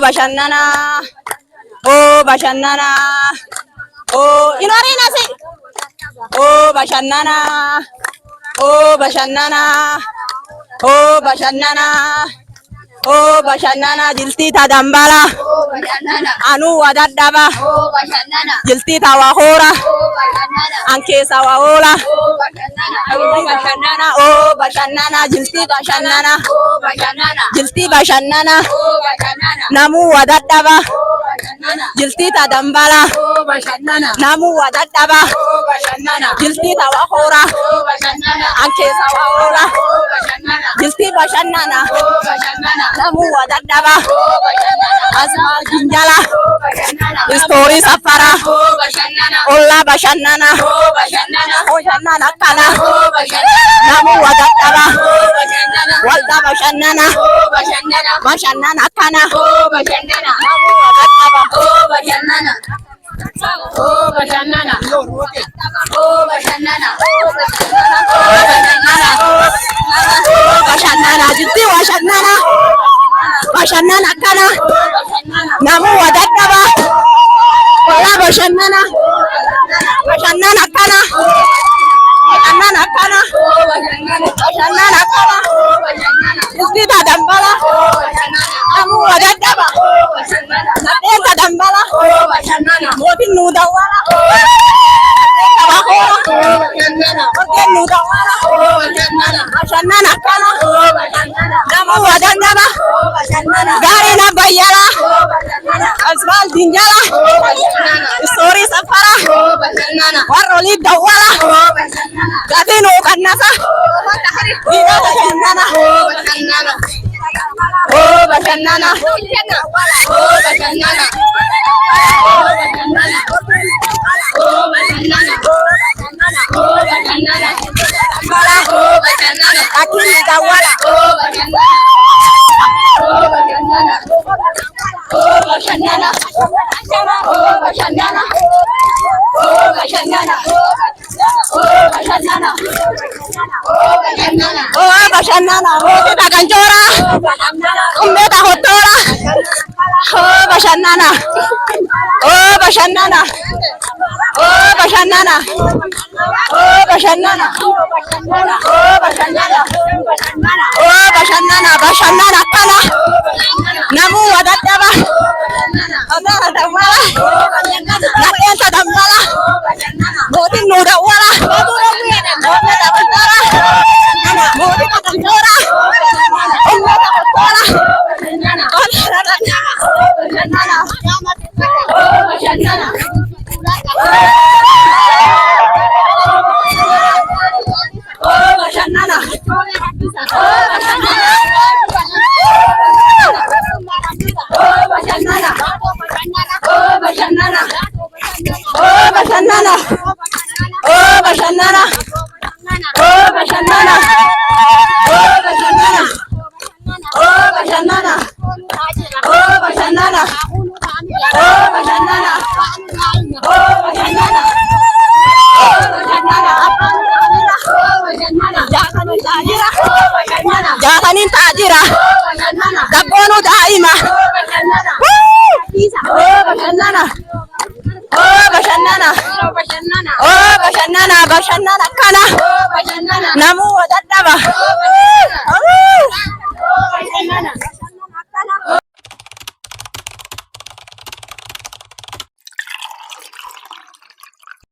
bashannana. Oh bashannana. Oh inorina si. Oh bashannana. Oh bashannana. Oh bashannana. Oh bashannana jilti ta dambala. Oh bashannana. Anu wadadaba. Oh bashannana. Jilti ta wahora. Oh bashannana. Anke sawaola. Oh bashannana. Oh bashannana. Oh bashannana jilti bashannana. Oh bashannana. Jilti bashannana. Oh bashannana. Namu wadadaba. Oh bashannana. Jilti ta dambala. Oh bashannana. Namu wadadaba. Oh bashannana. Jilti ta wahora. Oh bashannana. Anke sawaola. Oh bashannana. Jilti bashannana. Oh bashannana. Namu wadadaba. Oh bashannana. Asma jinjala. Oh bashannana. Story safara. Oh bashannana. Olla bashannana. Oh bashannana. Oh bashannana kana. Oh bashannana. Namu wadadaba. Oh bashannana. Walda bashannana. Oh bashannana. Bashannana kana. Oh bashannana. Namu wadadaba. Oh bashannana. Oh bashannana. Oh bashannana. Oh bashannana. Oh bashannana. Jiti bashannana. Bashannana kana. Namu wadadaba. Wala bashannana. Bashannana kana. Bashannana kana. Bashannana kana. Jiti ta dambala. Namu wadadaba. Natenta dambala. Motin nudawala. Motin nudawala. Bashannana kana. Namu wadadaba. Gari na bayala. Asmal dinjala. Story safara. Waroli dawala. Gatino kanasa. Ina bashannana. Oh bashannana. Oh bashannana. Oh bashannana. Oh bashannana. Oh bashannana. Oh bashannana. Akili dawala. Oh bashannana. Oh bashannana. Oh bashannana. Oh bashannana. Oh bashannana. Oh bashannana. Oh bashannana. Oh bashannana. Oh kita kancora. Umbeta hotora. Oh bashannana. Oh bashannana. Oh bashannana. Oh bashannana. Oh bashannana. Oh bashannana. Bashannana kana. Namu wadadaba. Adara dambala. Natenta dambala. Motin nudawala. Motin dambala. Motin kancora. Umbeta hotora. Jatanin tajira. Dabonu daima. Oh bashannana. Oh bashannana. Oh bashannana. Bashannana kana. Namu wadadaba.